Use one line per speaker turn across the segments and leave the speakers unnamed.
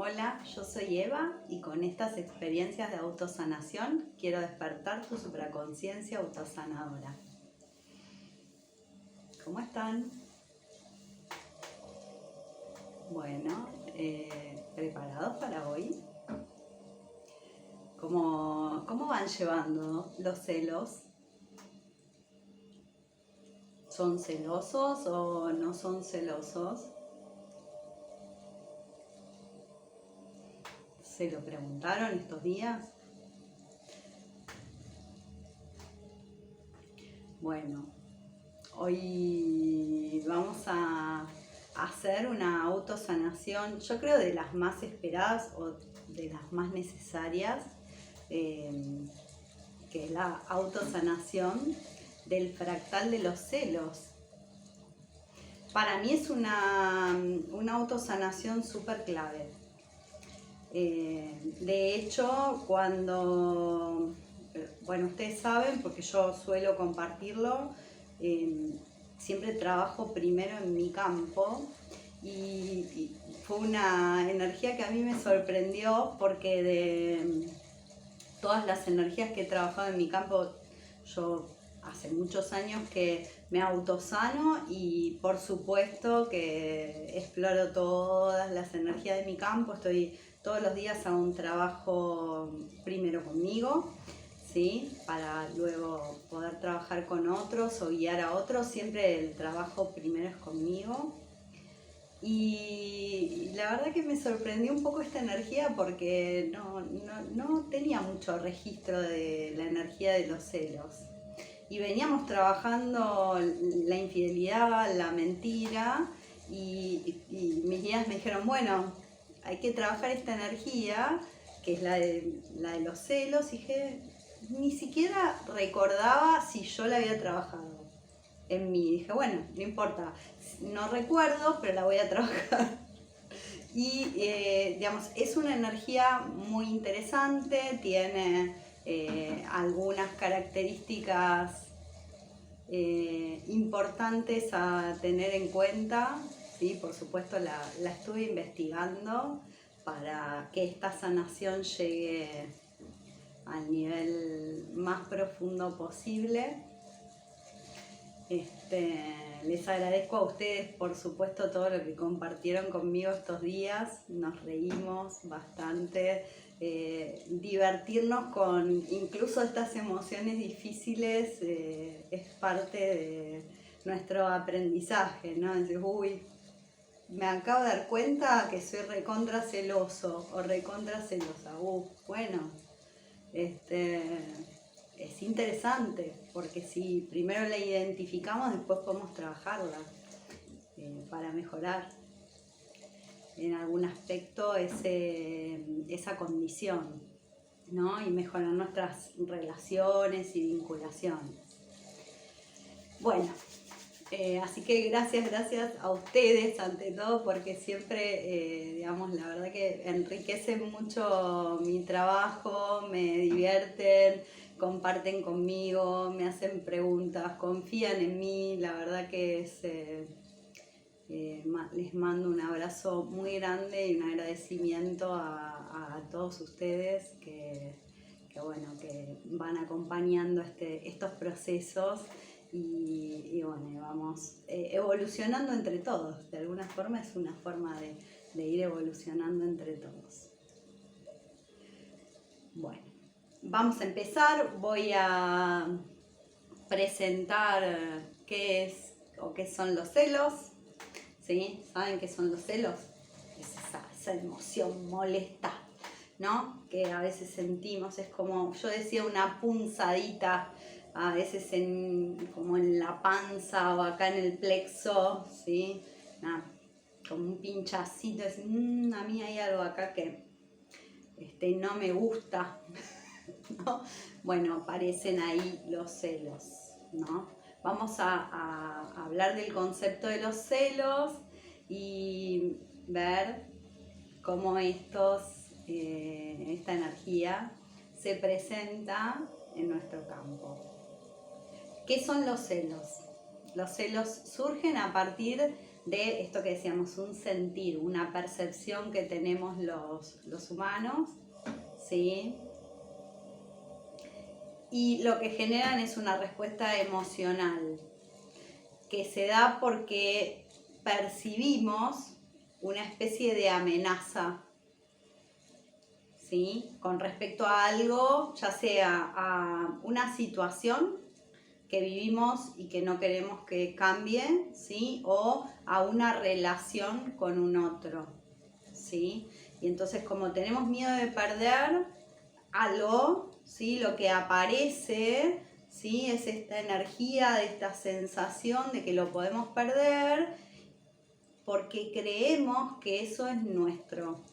Hola, yo soy Eva y con estas experiencias de autosanación quiero despertar tu supraconciencia autosanadora. ¿Cómo están? Bueno, ¿preparados para hoy? ¿Cómo van llevando los celos? ¿Son celosos o no son celosos? ¿Se lo preguntaron estos días? Bueno, hoy vamos a hacer una autosanación, yo creo de las más esperadas o de las más necesarias, que es la autosanación del fractal de los celos. Para mí es una autosanación súper clave. De hecho, cuando, bueno, ustedes saben, porque yo suelo compartirlo, siempre trabajo primero en mi campo y fue una energía que a mí me sorprendió porque de todas las energías que he trabajado en mi campo, yo hace muchos años que me autosano y por supuesto que exploro todas las energías de mi campo, estoy todos los días a un trabajo primero conmigo, ¿sí? Para luego poder trabajar con otros o guiar a otros, siempre el trabajo primero es conmigo. Y la verdad que me sorprendió un poco esta energía porque no tenía mucho registro de la energía de los celos. Y veníamos trabajando la infidelidad, la mentira, y mis guías me dijeron, bueno, hay que trabajar esta energía, que es la de los celos, y dije, ni siquiera recordaba si yo la había trabajado en mí. Dije, bueno, no importa, no recuerdo, pero la voy a trabajar. Y digamos, es una energía muy interesante, tiene algunas características importantes a tener en cuenta. ¿Sí? Por supuesto la estuve investigando para que esta sanación llegue al nivel más profundo posible. Les agradezco a ustedes, por supuesto, todo lo que compartieron conmigo estos días. Nos reímos bastante, divertirnos con incluso estas emociones difíciles es parte de nuestro aprendizaje, ¿no? Decir, uy, me acabo de dar cuenta que soy recontra celoso o recontra celosa. Bueno, es interesante, porque si primero la identificamos, después podemos trabajarla para mejorar en algún aspecto esa condición, ¿no? Y mejorar nuestras relaciones y vinculaciones. Bueno, así que gracias a ustedes ante todo, porque siempre, digamos, la verdad que enriquecen mucho mi trabajo, me divierten, comparten conmigo, me hacen preguntas, confían en mí. La verdad que les mando un abrazo muy grande y un agradecimiento a todos ustedes que van acompañando estos procesos. Y bueno, vamos evolucionando entre todos. De alguna forma es una forma de ir evolucionando entre todos. Bueno, vamos a empezar. Voy a presentar qué es o qué son los celos. ¿Sí? ¿Saben qué son los celos? Es esa emoción molesta, ¿no? Que a veces sentimos, es como, yo decía, una punzadita, a veces como en la panza o acá en el plexo, ¿sí? Como un pinchacito, es, a mí hay algo acá que no me gusta, ¿no? Bueno, aparecen ahí los celos, ¿no? Vamos a hablar del concepto de los celos y ver cómo esta energía se presenta en nuestro campo. ¿Qué son los celos? Los celos surgen a partir de esto que decíamos, un sentir, una percepción que tenemos los humanos, ¿sí? Y lo que generan es una respuesta emocional que se da porque percibimos una especie de amenaza, ¿sí? Con respecto a algo, ya sea a una situación que vivimos y que no queremos que cambie, ¿sí? O a una relación con un otro, ¿sí? Y entonces, como tenemos miedo de perder algo, ¿sí? Lo que aparece, ¿sí? Es esta energía, de esta sensación de que lo podemos perder porque creemos que eso es nuestro.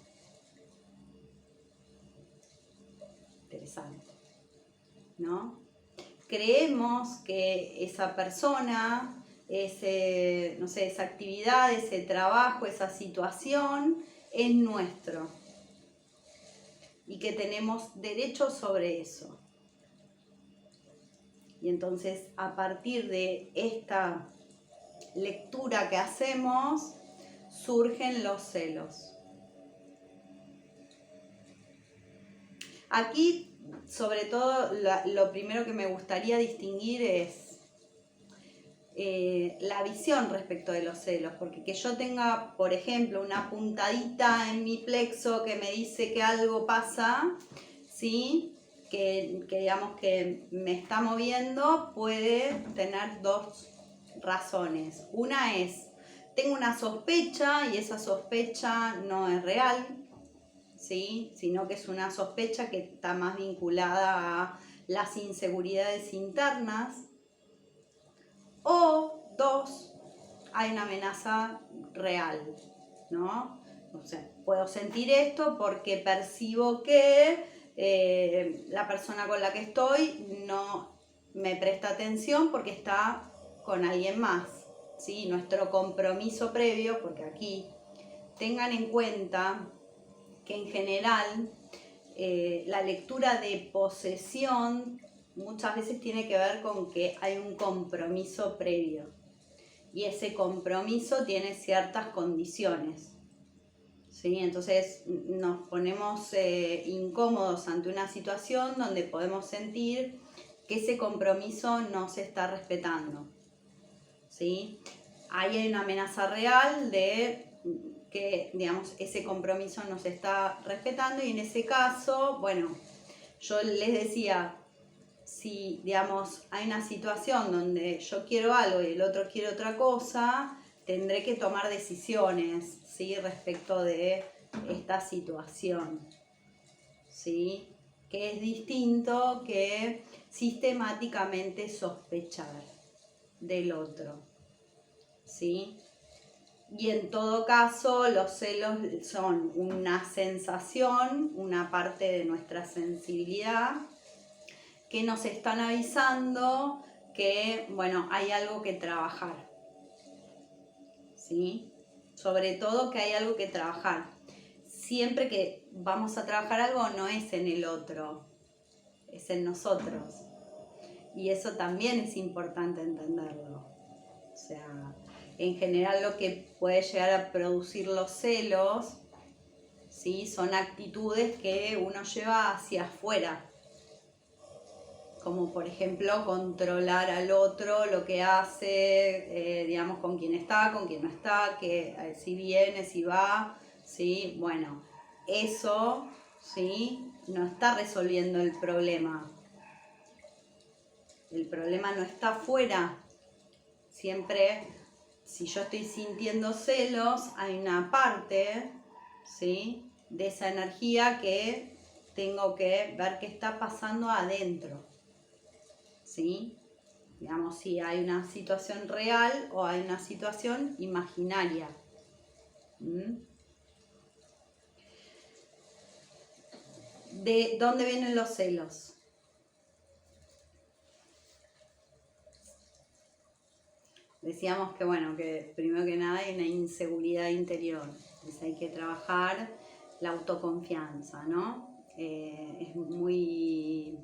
Interesante, ¿no? Creemos que esa persona, no sé, esa actividad, ese trabajo, esa situación es nuestro y que tenemos derecho sobre eso. Y entonces, a partir de esta lectura que hacemos, surgen los celos. Aquí, sobre todo, lo primero que me gustaría distinguir es la visión respecto de los celos, porque que yo tenga, por ejemplo, una puntadita en mi plexo que me dice que algo pasa, ¿sí? Que digamos que me está moviendo, puede tener dos razones. Una es, tengo una sospecha y esa sospecha no es real, ¿sí? Sino que es una sospecha que está más vinculada a las inseguridades internas. O dos, hay una amenaza real, ¿no? O sea, puedo sentir esto porque percibo que la persona con la que estoy no me presta atención porque está con alguien más, ¿sí? Nuestro compromiso previo, porque aquí tengan en cuenta que en general la lectura de posesión muchas veces tiene que ver con que hay un compromiso previo y ese compromiso tiene ciertas condiciones, ¿sí? Entonces nos ponemos incómodos ante una situación donde podemos sentir que ese compromiso no se está respetando, ¿sí? Ahí hay una amenaza real de que, digamos, ese compromiso no se está respetando y en ese caso, bueno, yo les decía, si, digamos, hay una situación donde yo quiero algo y el otro quiere otra cosa, tendré que tomar decisiones, ¿sí? Respecto de esta situación, ¿sí? Que es distinto que sistemáticamente sospechar del otro, ¿sí? Y en todo caso, los celos son una sensación, una parte de nuestra sensibilidad que nos están avisando que, bueno, hay algo que trabajar, ¿sí? Sobre todo que hay algo que trabajar. Siempre que vamos a trabajar algo no es en el otro, es en nosotros. Y eso también es importante entenderlo. O sea, en general lo que puede llegar a producir los celos, ¿sí? Son actitudes que uno lleva hacia afuera, como por ejemplo controlar al otro, lo que hace, digamos, con quién está, con quién no está, que si viene, si va, ¿sí? Bueno, eso, ¿sí? No está resolviendo el problema. El problema no está afuera. Siempre, si yo estoy sintiendo celos, hay una parte, ¿sí? De esa energía que tengo que ver qué está pasando adentro, ¿sí? Digamos, si hay una situación real o hay una situación imaginaria. ¿De dónde vienen los celos? Decíamos que, bueno, que primero que nada hay una inseguridad interior, entonces hay que trabajar la autoconfianza, ¿no? Es muy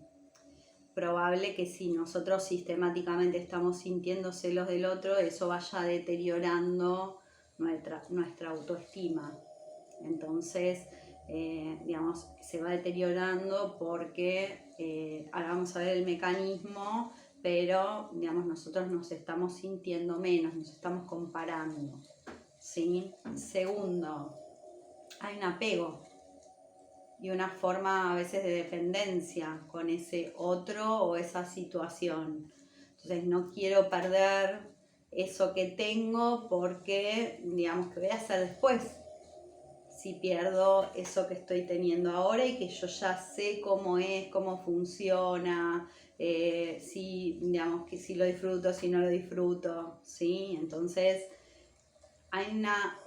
probable que si nosotros sistemáticamente estamos sintiendo celos del otro, eso vaya deteriorando nuestra autoestima. Entonces, digamos, se va deteriorando porque ahora vamos a ver el mecanismo, pero digamos, nosotros nos estamos sintiendo menos, nos estamos comparando, ¿sí? Segundo, hay un apego y una forma a veces de dependencia con ese otro o esa situación. Entonces no quiero perder eso que tengo porque, digamos, ¿qué voy a hacer después? Si pierdo eso que estoy teniendo ahora y que yo ya sé cómo es, cómo funciona, si, digamos, que si lo disfruto, si no lo disfruto, ¿sí? Entonces hay una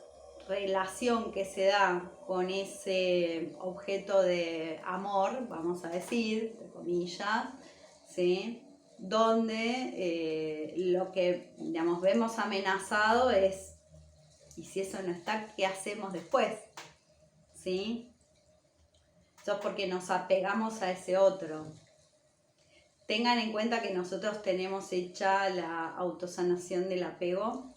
relación que se da con ese objeto de amor, vamos a decir, entre comillas, ¿sí? Donde lo que, digamos, vemos amenazado es, y si eso no está, ¿qué hacemos después? ¿Sí? Eso es porque nos apegamos a ese otro. Tengan en cuenta que nosotros tenemos hecha la autosanación del apego,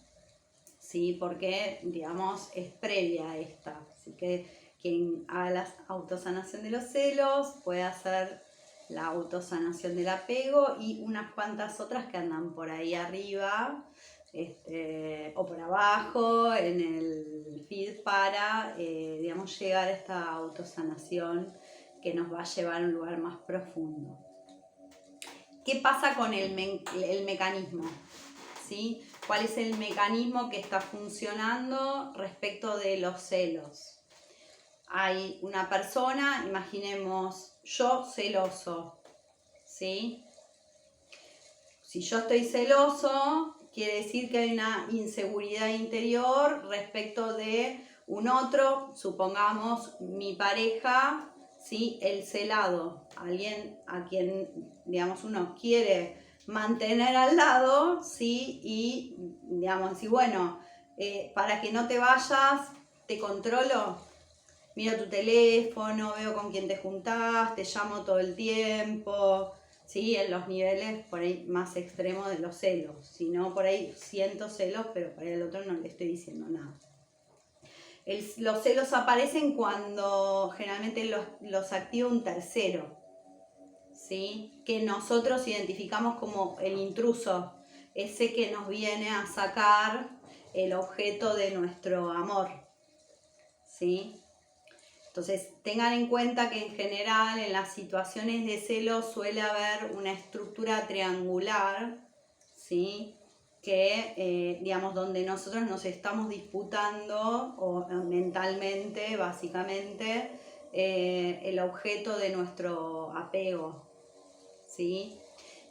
¿sí? Porque, digamos, es previa a esta. Así que quien haga la autosanación de los celos puede hacer la autosanación del apego y unas cuantas otras que andan por ahí arriba o por abajo en el feed para, digamos, llegar a esta autosanación que nos va a llevar a un lugar más profundo. ¿Qué pasa con el mecanismo? ¿Sí? ¿Cuál es el mecanismo que está funcionando respecto de los celos? Hay una persona, imaginemos yo celoso, ¿sí? Si yo estoy celoso, quiere decir que hay una inseguridad interior respecto de un otro, supongamos mi pareja, ¿sí? El celado, alguien a quien, digamos, uno quiere mantener al lado, ¿sí? Y, digamos, y bueno, para que no te vayas, te controlo, miro tu teléfono, veo con quién te juntás, te llamo todo el tiempo, ¿sí? En los niveles por ahí más extremos de los celos, si no por ahí siento celos, pero para el otro no le estoy diciendo nada. Los celos aparecen cuando generalmente los activa un tercero, ¿sí? Que nosotros identificamos como el intruso, ese que nos viene a sacar el objeto de nuestro amor, ¿sí? Entonces tengan en cuenta que en general en las situaciones de celos suele haber una estructura triangular, ¿sí? Que, digamos, donde nosotros nos estamos disputando o mentalmente, básicamente, el objeto de nuestro apego, ¿sí?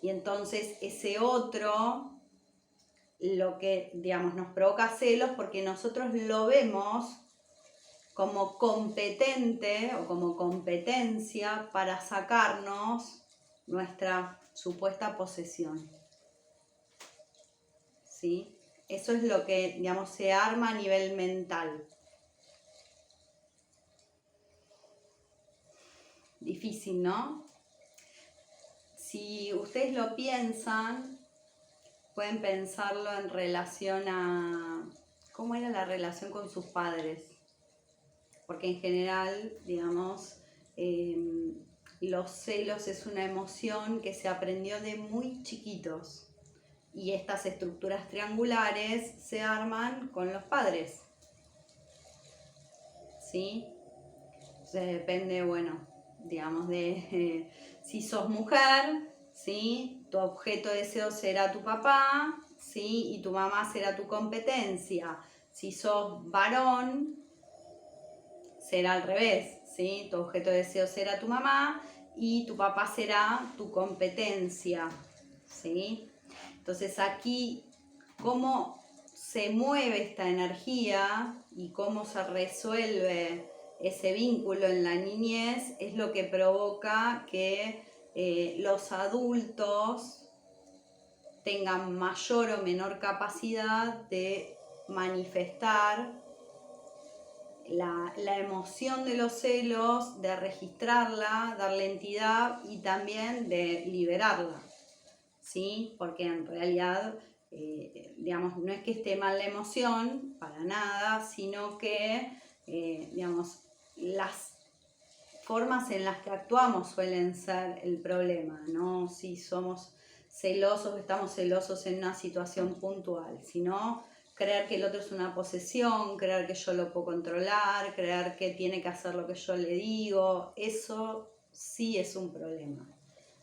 Y entonces ese otro, lo que, digamos, nos provoca celos porque nosotros lo vemos como competente o como competencia para sacarnos nuestra supuesta posesión. ¿Sí? Eso es lo que, digamos, se arma a nivel mental. Difícil, ¿no? Si ustedes lo piensan, pueden pensarlo en relación a cómo era la relación con sus padres. Porque en general, digamos, los celos es una emoción que se aprendió de muy chiquitos. Y estas estructuras triangulares se arman con los padres, ¿sí? Entonces depende, bueno, digamos, de si sos mujer, ¿sí? Tu objeto de deseo será tu papá, ¿sí? Y tu mamá será tu competencia. Si sos varón, será al revés, ¿sí? Tu objeto de deseo será tu mamá y tu papá será tu competencia, ¿sí? Entonces aquí, cómo se mueve esta energía y cómo se resuelve ese vínculo en la niñez es lo que provoca que los adultos tengan mayor o menor capacidad de manifestar la emoción de los celos, de registrarla, darle entidad y también de liberarla, ¿sí? Porque en realidad digamos, no es que esté mal la emoción, para nada, sino que, digamos, las formas en las que actuamos suelen ser el problema, no si somos celosos, estamos celosos en una situación puntual, sino creer que el otro es una posesión, creer que yo lo puedo controlar, creer que tiene que hacer lo que yo le digo, eso sí es un problema,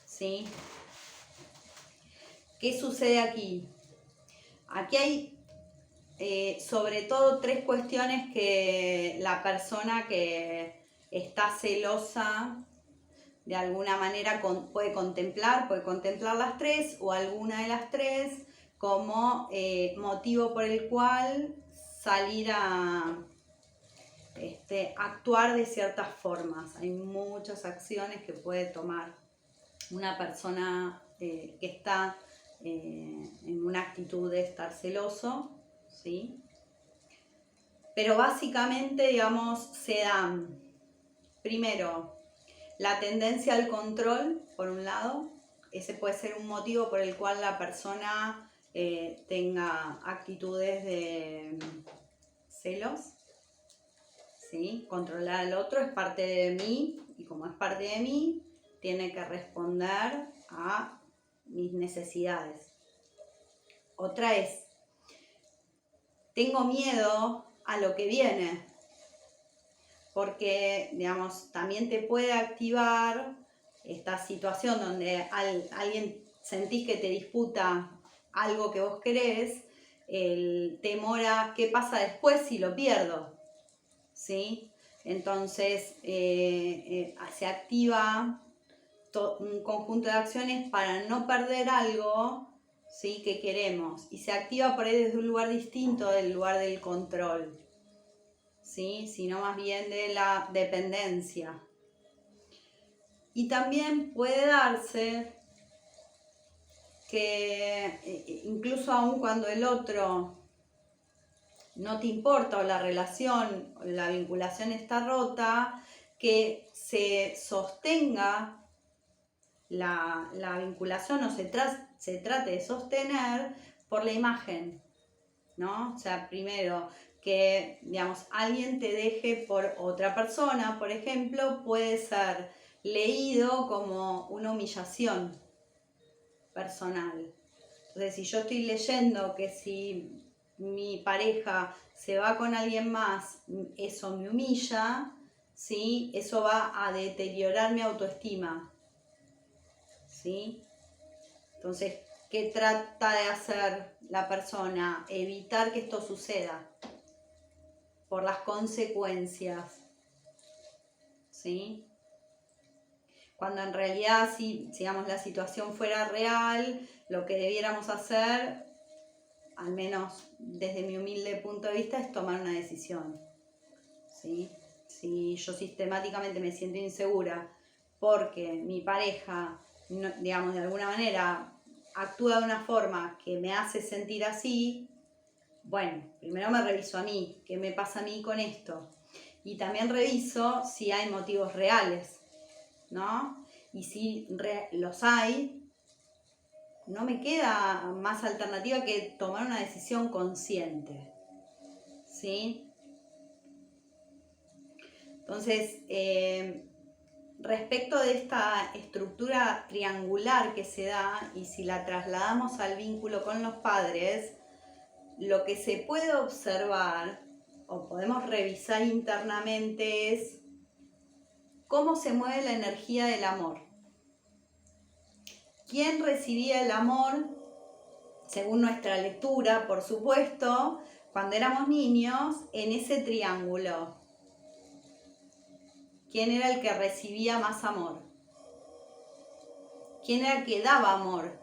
¿sí? ¿Qué sucede aquí? Aquí hay sobre todo 3 cuestiones que la persona que está celosa de alguna manera puede contemplar las 3 o alguna de las 3 como motivo por el cual salir a actuar de ciertas formas. Hay muchas acciones que puede tomar una persona que está en una actitud de estar celoso, ¿sí? Pero básicamente, digamos, se dan, primero, la tendencia al control, por un lado. Ese puede ser un motivo por el cual la persona tenga actitudes de celos, ¿sí? Controlar al otro es parte de mí, y como es parte de mí, tiene que responder a mis necesidades. Otra es, tengo miedo a lo que viene, porque, digamos, también te puede activar esta situación donde alguien sentís que te disputa algo que vos querés, el temor a qué pasa después si lo pierdo, ¿sí? Entonces se activa un conjunto de acciones para no perder algo, ¿sí?, que queremos, y se activa por ahí desde un lugar distinto del lugar del control, ¿sí?, sino más bien de la dependencia. Y también puede darse que incluso aun cuando el otro no te importa o la relación, o la vinculación está rota, que se sostenga la vinculación o se trate de sostener por la imagen, ¿no? O sea, primero que, digamos, alguien te deje por otra persona, por ejemplo, puede ser leído como una humillación personal. Entonces, si yo estoy leyendo que si mi pareja se va con alguien más, eso me humilla, ¿sí?, eso va a deteriorar mi autoestima, ¿sí? Entonces, ¿qué trata de hacer la persona? Evitar que esto suceda por las consecuencias, ¿sí? Cuando en realidad, si digamos, la situación fuera real, lo que debiéramos hacer, al menos desde mi humilde punto de vista, es tomar una decisión, ¿sí? Si yo sistemáticamente me siento insegura porque mi pareja, no, digamos, de alguna manera actúa de una forma que me hace sentir así, bueno, primero me reviso a mí, qué me pasa a mí con esto, y también reviso si hay motivos reales, ¿no? Y si los hay, no me queda más alternativa que tomar una decisión consciente, ¿sí? Entonces, respecto de esta estructura triangular que se da, y si la trasladamos al vínculo con los padres, lo que se puede observar o podemos revisar internamente es cómo se mueve la energía del amor. ¿Quién recibía el amor? Según nuestra lectura, por supuesto, cuando éramos niños, en ese triángulo. ¿Quién era el que recibía más amor? ¿Quién era el que daba amor?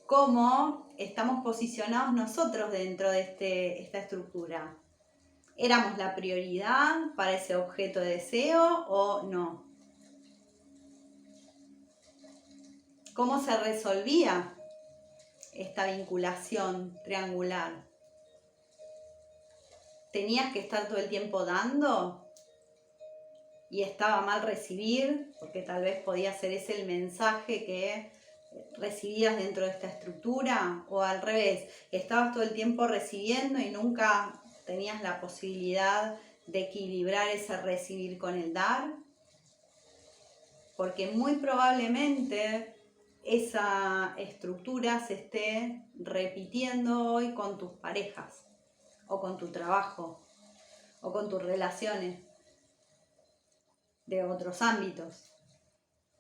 ¿Cómo estamos posicionados nosotros dentro de esta estructura? ¿Éramos la prioridad para ese objeto de deseo o no? ¿Cómo se resolvía esta vinculación triangular? ¿Tenías que estar todo el tiempo dando? ¿Y estaba mal recibir? Porque tal vez podía ser ese el mensaje que recibías dentro de esta estructura, o al revés, estabas todo el tiempo recibiendo y nunca tenías la posibilidad de equilibrar ese recibir con el dar, porque muy probablemente esa estructura se esté repitiendo hoy con tus parejas, o con tu trabajo, o con tus relaciones de otros ámbitos,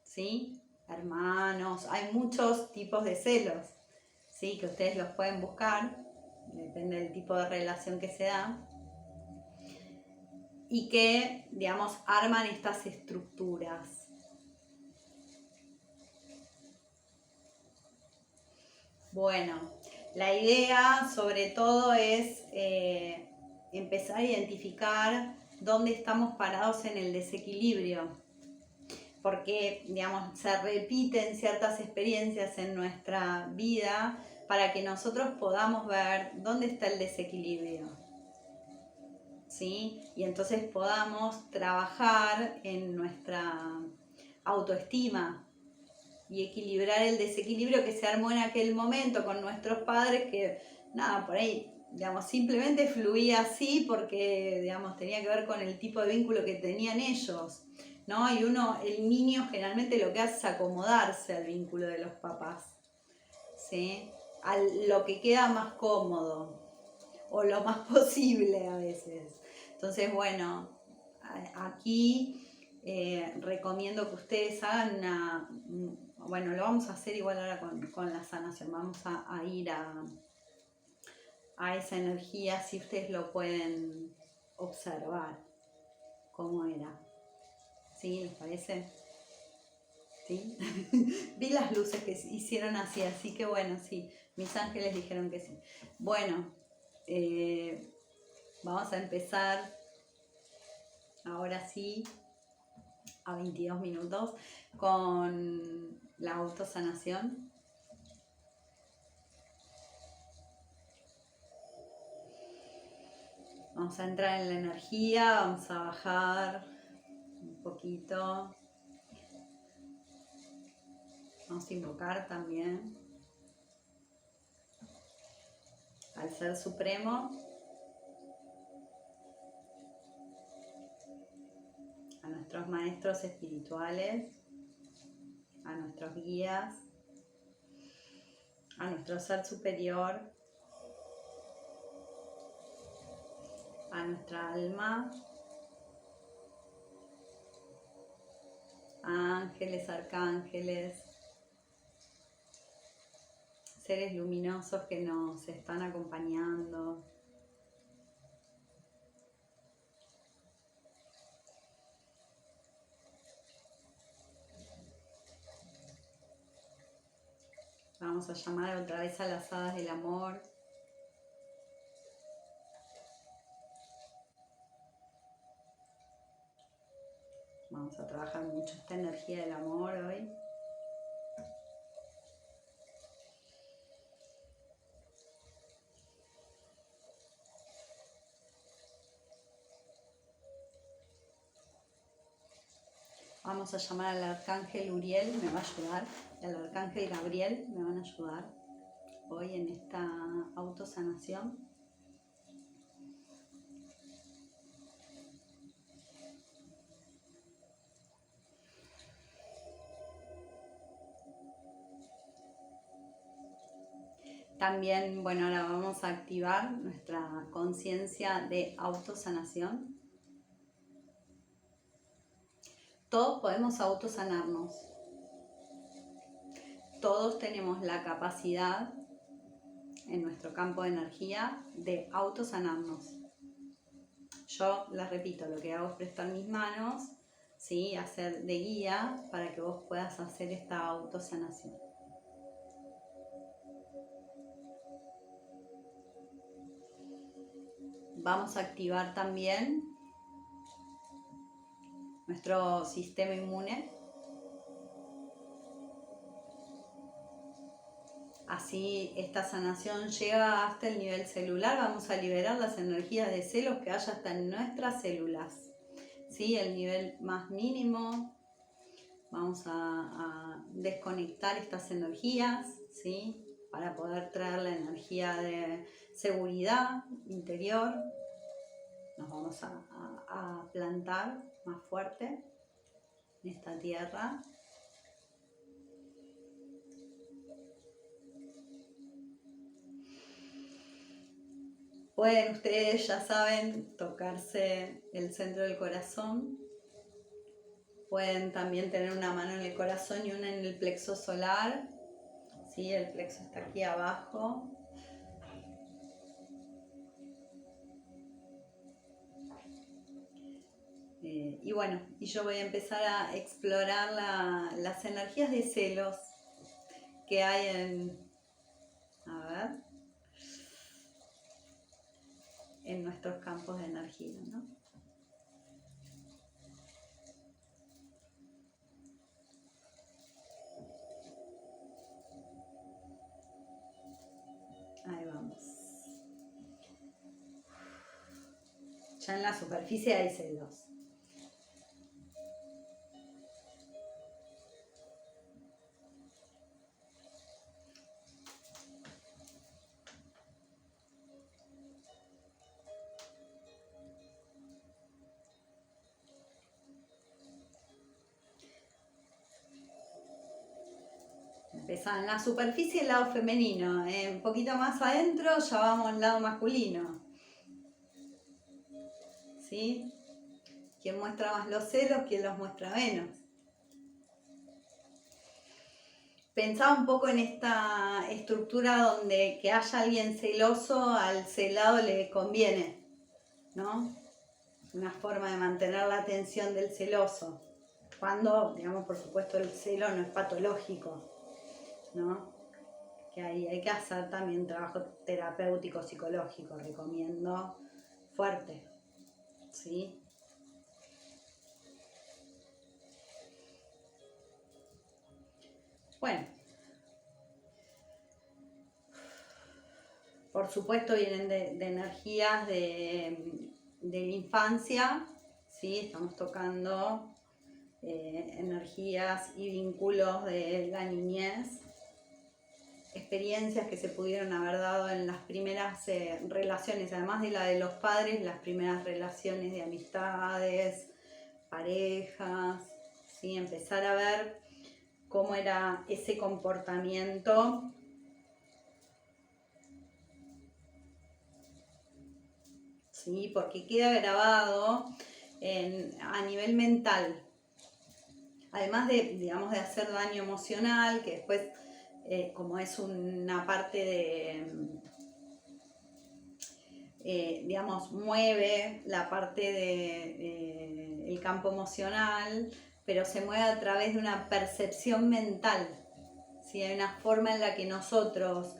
¿sí? Hermanos, hay muchos tipos de celos, ¿sí? Que ustedes los pueden buscar, depende del tipo de relación que se da, y que, digamos, arman estas estructuras. Bueno, la idea sobre todo es empezar a identificar dónde estamos parados en el desequilibrio, porque, digamos, se repiten ciertas experiencias en nuestra vida para que nosotros podamos ver dónde está el desequilibrio, ¿sí? Y entonces podamos trabajar en nuestra autoestima y equilibrar el desequilibrio que se armó en aquel momento con nuestros padres, que nada, por ahí, digamos, simplemente fluía así porque, digamos, tenía que ver con el tipo de vínculo que tenían ellos, ¿no? Y uno, el niño generalmente lo que hace es acomodarse al vínculo de los papás, ¿sí? A lo que queda más cómodo, o lo más posible a veces. Entonces, bueno, aquí recomiendo que ustedes hagan una... Bueno, lo vamos a hacer igual ahora con la sanación. Vamos a ir a esa energía, si ustedes lo pueden observar, cómo era. ¿Sí? ¿Les parece? ¿Sí? Vi las luces que hicieron así que bueno, sí. Mis ángeles dijeron que sí. Bueno, vamos a empezar ahora sí a 22 minutos con la autosanación. Vamos a entrar en la energía, vamos a bajar un poquito. Vamos a invocar también al Ser Supremo, a nuestros maestros espirituales, a nuestros guías, a nuestro Ser Superior, a nuestra alma, a ángeles, arcángeles, seres luminosos que nos están acompañando. Vamos a llamar otra vez a las hadas del amor. Vamos a trabajar mucho esta energía del amor hoy. Vamos a llamar al arcángel Uriel, me va a ayudar, y al arcángel Gabriel me van a ayudar hoy en esta autosanación. También, bueno, ahora vamos a activar nuestra conciencia de autosanación. Todos podemos autosanarnos. Todos tenemos la capacidad en nuestro campo de energía de autosanarnos. Yo les repito, lo que hago es prestar mis manos, ¿sí? Hacer de guía para que vos puedas hacer esta autosanación. Vamos a activar también nuestro sistema inmune. Así esta sanación llega hasta el nivel celular. Vamos a liberar las energías de celos que haya hasta en nuestras células, ¿sí? El nivel más mínimo Vamos a desconectar estas energías, ¿sí? Para poder traer la energía de seguridad interior. Nos vamos a plantar más fuerte en esta tierra. Pueden ustedes, ya saben, tocarse el centro del corazón. Pueden también tener una mano en el corazón y una en el plexo solar. ¿Sí? El plexo está aquí abajo. Y bueno, y yo voy a empezar a explorar las energías de celos que hay en nuestros campos de energía, ¿no? Ahí vamos. Ya en la superficie hay celos. Empezaba en la superficie el lado femenino, un poquito más adentro ya vamos al lado masculino. ¿Sí? ¿Quién muestra más los celos? ¿Quién los muestra menos? Pensaba un poco en esta estructura donde que haya alguien celoso, al celado le conviene, ¿no? Una forma de mantener la atención del celoso. Cuando, digamos, por supuesto, el celo no es patológico, ¿no? Que ahí hay que hacer también trabajo terapéutico, psicológico, recomiendo fuerte, ¿sí? Bueno, por supuesto vienen de energías de la infancia, ¿sí? Estamos tocando energías y vínculos de la niñez, experiencias que se pudieron haber dado en las primeras relaciones, además de la de los padres, las primeras relaciones de amistades, parejas, ¿sí? Empezar a ver cómo era ese comportamiento. ¿Sí? Porque queda grabado a nivel mental. Además de, digamos, de hacer daño emocional, que después, como es una parte de, digamos, mueve la parte del campo emocional, pero se mueve a través de una percepción mental. ¿Sí? Hay una forma en la que nosotros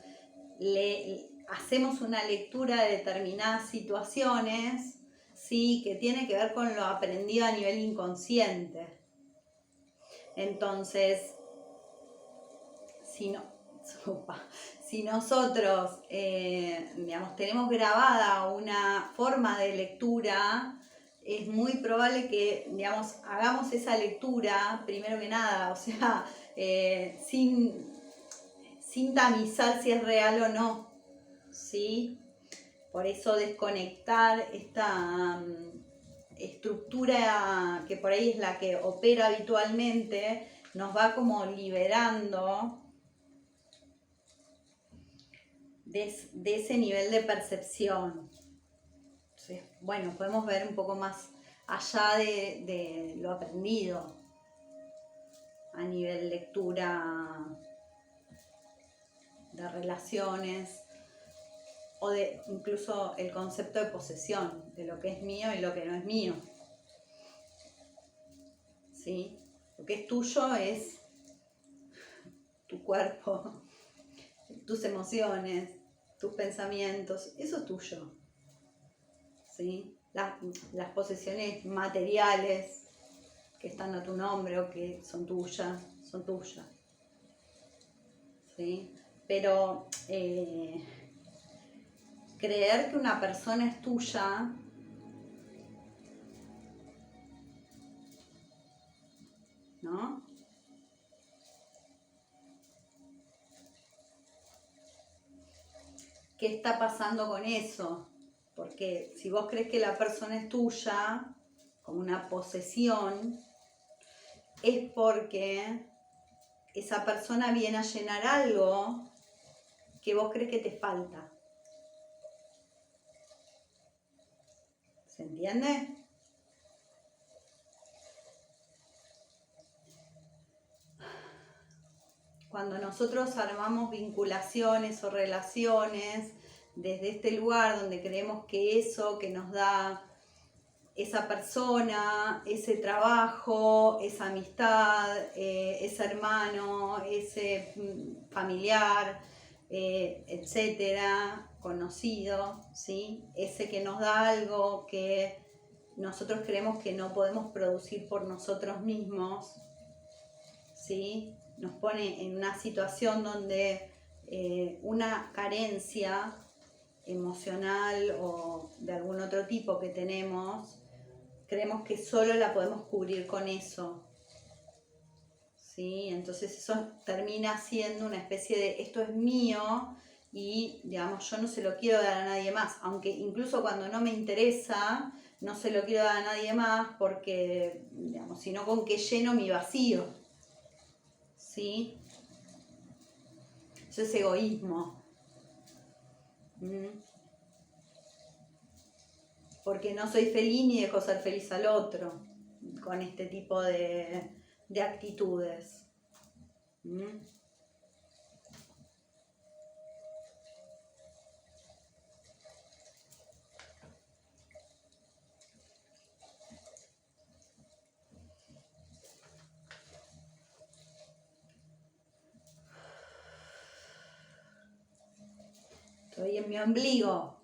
hacemos una lectura de determinadas situaciones, ¿sí? Que tiene que ver con lo aprendido a nivel inconsciente. Entonces, si nosotros digamos, tenemos grabada una forma de lectura, es muy probable que, digamos, hagamos esa lectura, primero que nada, o sea, sin tamizar si es real o no, ¿sí? Por eso desconectar esta estructura que por ahí es la que opera habitualmente, nos va como liberando de ese nivel de percepción. Entonces, bueno, podemos ver un poco más allá de lo aprendido a nivel lectura de relaciones o de incluso el concepto de posesión, de lo que es mío y lo que no es mío. ¿Sí? Lo que es tuyo es tu cuerpo, tus emociones, tus pensamientos, eso es tuyo. ¿Sí? Las posesiones materiales que están a tu nombre o que son tuyas, son tuyas. ¿Sí? Pero creer que una persona es tuya ¿no? qué está pasando con eso. Porque si vos crees que la persona es tuya, como una posesión, es porque esa persona viene a llenar algo que vos crees que te falta. ¿Se entiende? Cuando nosotros armamos vinculaciones o relaciones desde este lugar donde creemos que eso que nos da esa persona, ese trabajo, esa amistad, ese hermano, ese familiar, etcétera, conocido, ¿sí? Ese que nos da algo que nosotros creemos que no podemos producir por nosotros mismos, ¿sí? Nos pone en una situación donde una carencia emocional o de algún otro tipo que tenemos, creemos que solo la podemos cubrir con eso, ¿sí? Entonces eso termina siendo una especie de esto es mío y digamos yo no se lo quiero dar a nadie más, aunque incluso cuando no me interesa no se lo quiero dar a nadie más porque digamos, sino con que lleno mi vacío, ¿sí? Eso es egoísmo. Porque no soy feliz ni dejo ser feliz al otro con este tipo de actitudes. Estoy en mi ombligo,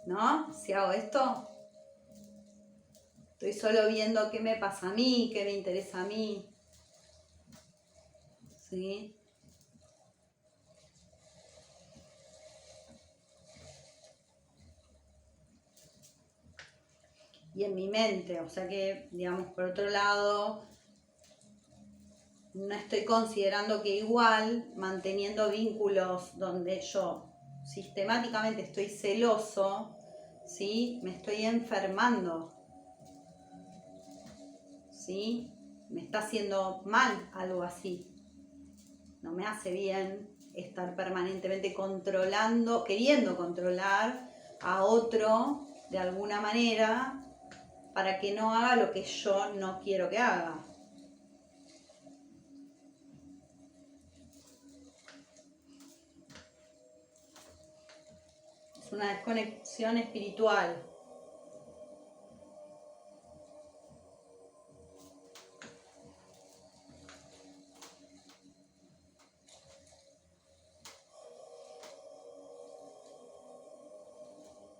¿no? Si hago esto, estoy solo viendo qué me pasa a mí, qué me interesa a mí, ¿sí? Y en mi mente, o sea que, digamos, por otro lado, no estoy considerando que igual, manteniendo vínculos donde yo sistemáticamente estoy celoso, ¿sí? Me estoy enfermando, ¿sí? Me está haciendo mal algo así. No me hace bien estar permanentemente controlando, queriendo controlar a otro de alguna manera para que no haga lo que yo no quiero que haga. Es una desconexión espiritual.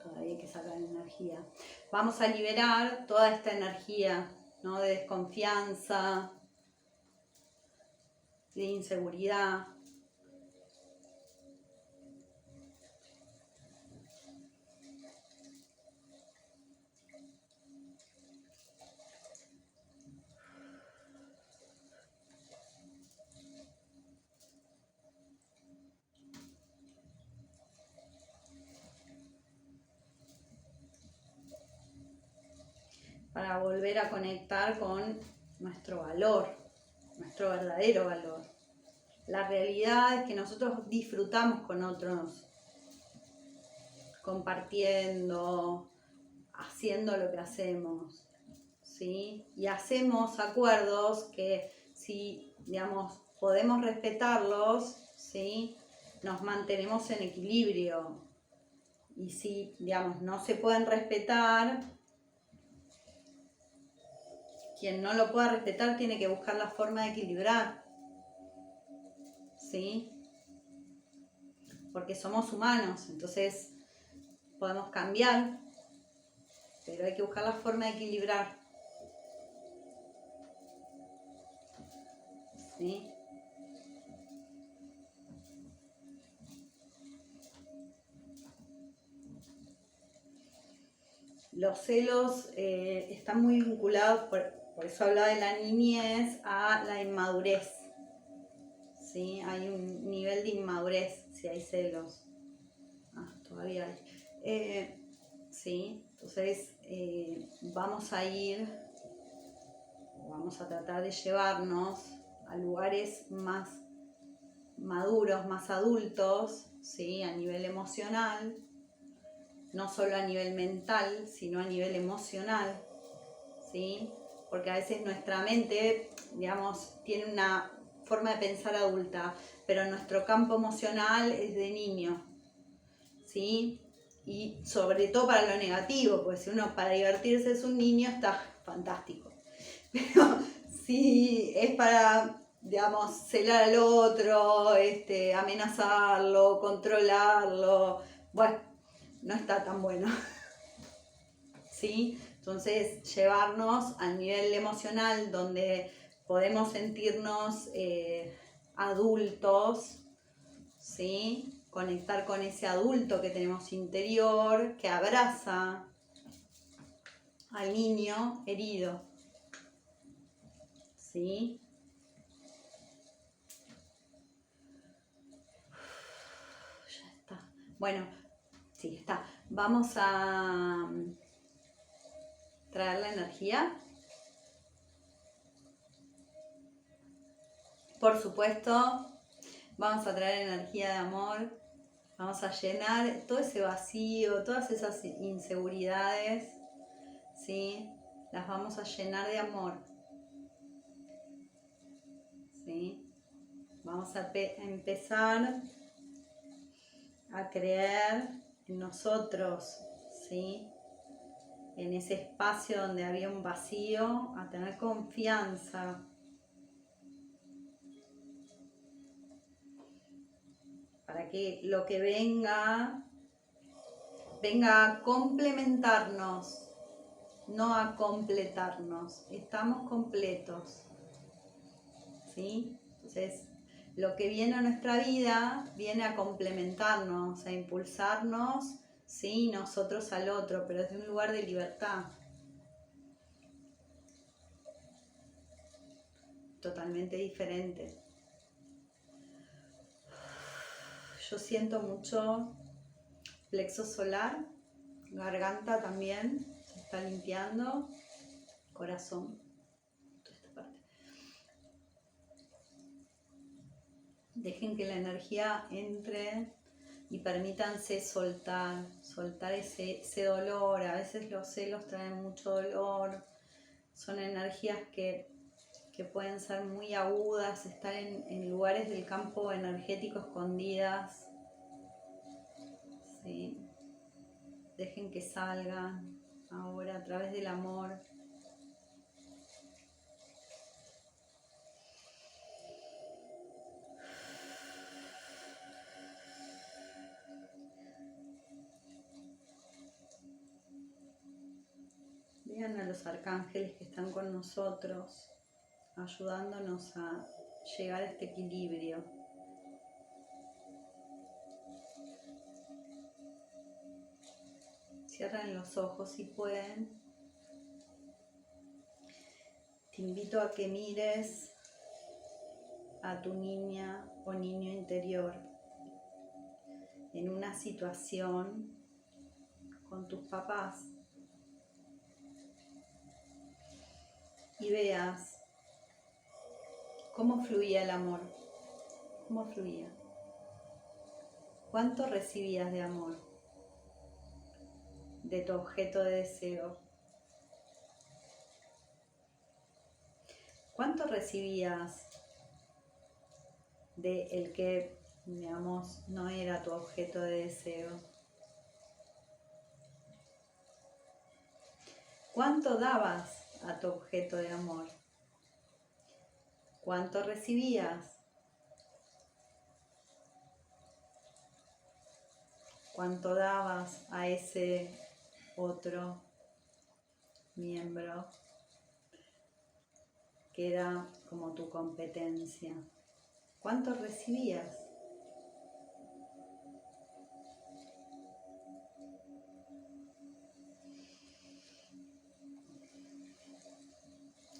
Todavía hay que sacar energía. Vamos a liberar toda esta energía, ¿no? De desconfianza, de inseguridad. Para volver a conectar con nuestro valor, nuestro verdadero valor. La realidad es que nosotros disfrutamos con otros, compartiendo, haciendo lo que hacemos, ¿sí? Y hacemos acuerdos que si, digamos, podemos respetarlos, ¿sí? Nos mantenemos en equilibrio. Y si, digamos, no se pueden respetar, quien no lo pueda respetar tiene que buscar la forma de equilibrar, ¿sí? Porque somos humanos, entonces podemos cambiar, pero hay que buscar la forma de equilibrar, ¿sí? Los celos están muy vinculados, por eso hablaba de la niñez, a la inmadurez, ¿sí? Hay un nivel de inmadurez si hay celos. todavía hay. Sí, entonces vamos a tratar de llevarnos a lugares más maduros, más adultos, ¿sí? A nivel emocional, no solo a nivel mental, sino a nivel emocional, ¿sí? Porque a veces nuestra mente, digamos, tiene una forma de pensar adulta, pero nuestro campo emocional es de niño, ¿sí? Y sobre todo para lo negativo, porque si uno para divertirse es un niño, está fantástico. Pero si es para, digamos, celar al otro, amenazarlo, controlarlo, bueno, no está tan bueno. ¿Sí? Entonces, llevarnos al nivel emocional donde podemos sentirnos adultos, ¿sí? Conectar con ese adulto que tenemos interior, que abraza al niño herido, ¿sí? Ya está. Bueno, sí, está. Vamos a traer la energía. Por supuesto, vamos a traer energía de amor. Vamos a llenar todo ese vacío, todas esas inseguridades, ¿sí? Las vamos a llenar de amor, ¿sí? Vamos a empezar a creer en nosotros, ¿sí? En ese espacio donde había un vacío, a tener confianza. Para que lo que venga a complementarnos, no a completarnos. Estamos completos, ¿sí? Entonces, lo que viene a nuestra vida viene a complementarnos, a impulsarnos, ¿sí? Nosotros al otro, pero desde un lugar de libertad. Totalmente diferente. Yo siento mucho plexo solar, garganta también, se está limpiando, corazón, toda esta parte. Dejen que la energía entre y permítanse soltar ese dolor. A veces los celos traen mucho dolor, son energías que pueden ser muy agudas, estar en lugares del campo energético escondidas. ¿Sí? Dejen que salgan ahora a través del amor. Vean a los arcángeles que están con nosotros, ayudándonos a llegar a este equilibrio. Cierren los ojos si pueden. Te invito a que mires a tu niña o niño interior en una situación con tus papás y veas cómo fluía el amor, cómo fluía. ¿Cuánto recibías de amor de tu objeto de deseo? ¿Cuánto recibías de el que, digamos, no era tu objeto de deseo? ¿Cuánto dabas a tu objeto de amor? ¿Cuánto recibías? ¿Cuánto dabas a ese otro miembro que era como tu competencia? ¿Cuánto recibías?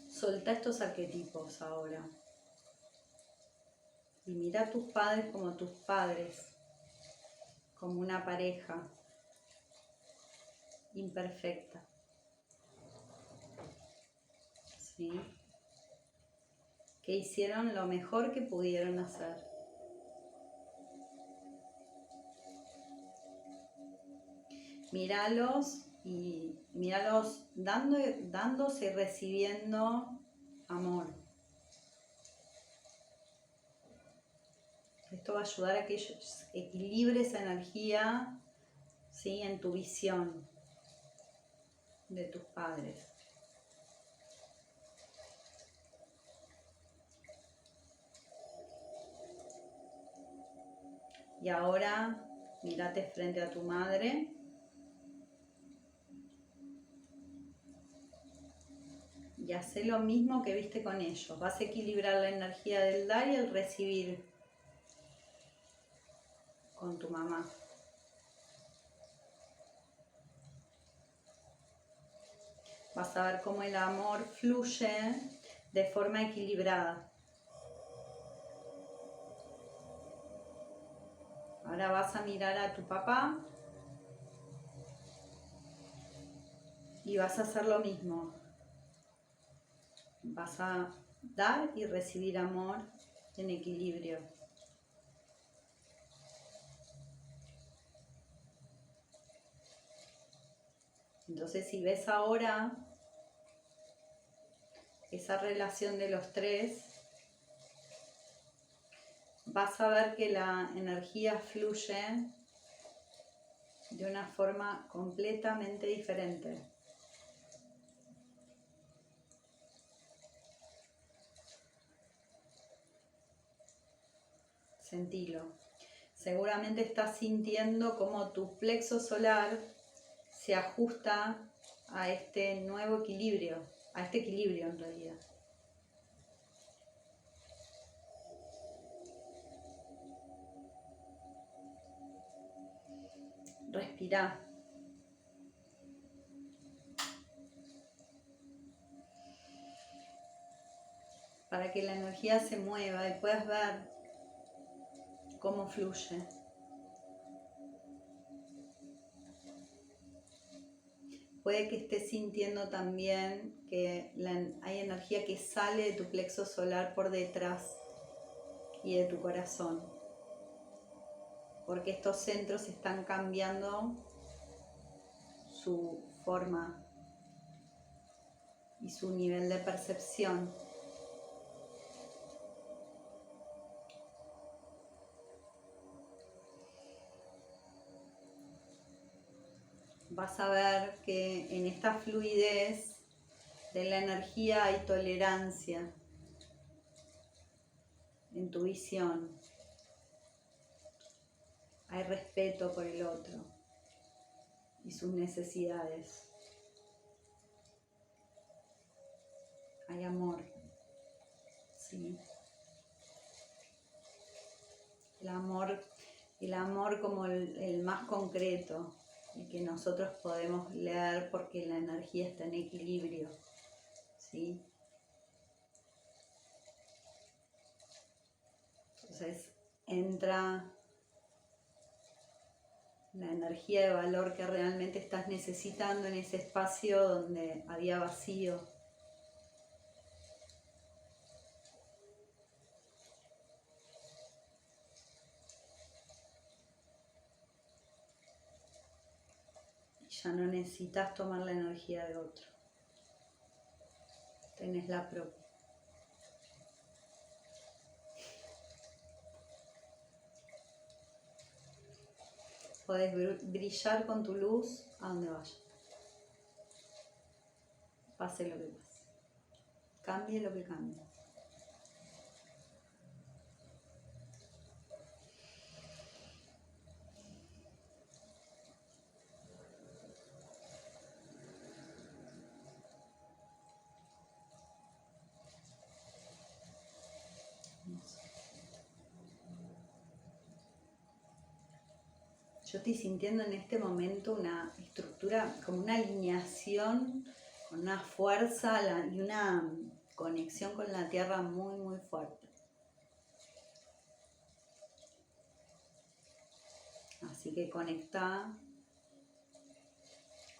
Soltá estos arquetipos ahora y mira a tus padres como tus padres, como una pareja imperfecta, ¿sí? Que hicieron lo mejor que pudieron hacer. Míralos y míralos dándose y recibiendo amor. Esto va a ayudar a que equilibre esa energía, ¿sí? En tu visión de tus padres. Y ahora mírate frente a tu madre. Y haz lo mismo que viste con ellos. Vas a equilibrar la energía del dar y el recibir con tu mamá. Vas a ver cómo el amor fluye de forma equilibrada. Ahora vas a mirar a tu papá y vas a hacer lo mismo. Vas a dar y recibir amor en equilibrio. Entonces, si ves ahora esa relación de los tres, vas a ver que la energía fluye de una forma completamente diferente. Sentilo. Seguramente estás sintiendo cómo tu plexo solar se ajusta a este nuevo equilibrio, a este equilibrio en realidad. Respira. Para que la energía se mueva y puedas ver cómo fluye. Puede que estés sintiendo también que hay energía que sale de tu plexo solar por detrás y de tu corazón. Porque estos centros están cambiando su forma y su nivel de percepción. Vas a ver que en esta fluidez de la energía hay tolerancia en tu visión. Hay respeto por el otro y sus necesidades. Hay amor, ¿sí? El amor como el más concreto, el que nosotros podemos leer porque la energía está en equilibrio, ¿sí? Entonces entra la energía de valor que realmente estás necesitando en ese espacio donde había vacío. Ya no necesitas tomar la energía de otro. Tenés la propia. Podés brillar con tu luz a donde vayas. Pase lo que pase. Cambie lo que cambie. Yo estoy sintiendo en este momento una estructura, como una alineación, con una fuerza y una conexión con la tierra muy, muy fuerte. Así que conecta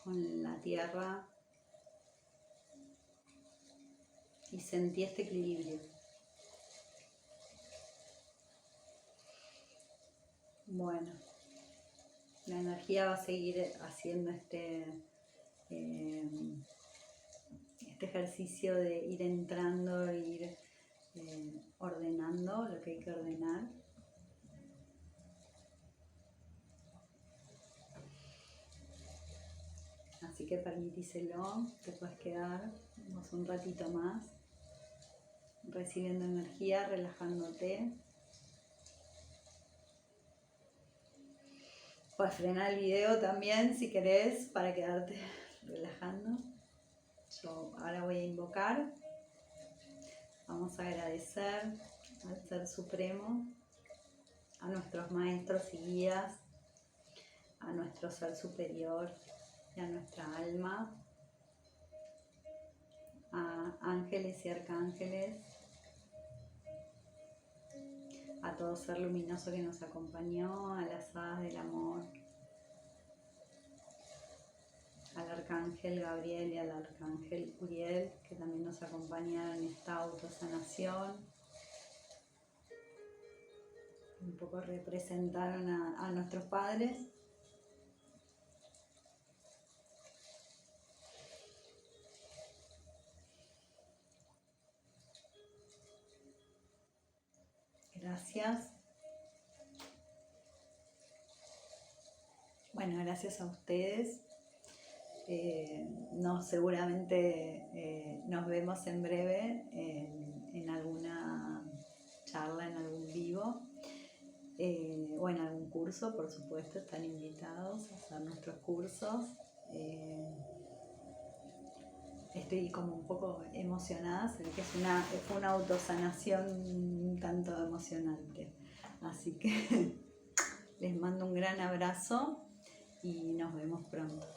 con la tierra y sentí este equilibrio. Bueno, la energía va a seguir haciendo este ejercicio de ir entrando, e ir ordenando lo que hay que ordenar. Así que permitíselo, te puedes quedar un ratito más, recibiendo energía, relajándote. Puedes frenar el video también si querés para quedarte relajando. Yo ahora voy a invocar. Vamos a agradecer al Ser Supremo, a nuestros maestros y guías, a nuestro Ser Superior y a nuestra alma, a ángeles y arcángeles, a todo ser luminoso que nos acompañó, a las hadas del amor, al arcángel Gabriel y al arcángel Uriel, que también nos acompañaron en esta autosanación. Un poco representaron a nuestros padres. Gracias. Bueno, gracias a ustedes. Seguramente nos vemos en breve en alguna charla, en algún vivo o en algún curso, por supuesto, están invitados a hacer nuestros cursos. Estoy como un poco emocionada, sé que fue una autosanación un tanto emocionante. Así que les mando un gran abrazo y nos vemos pronto.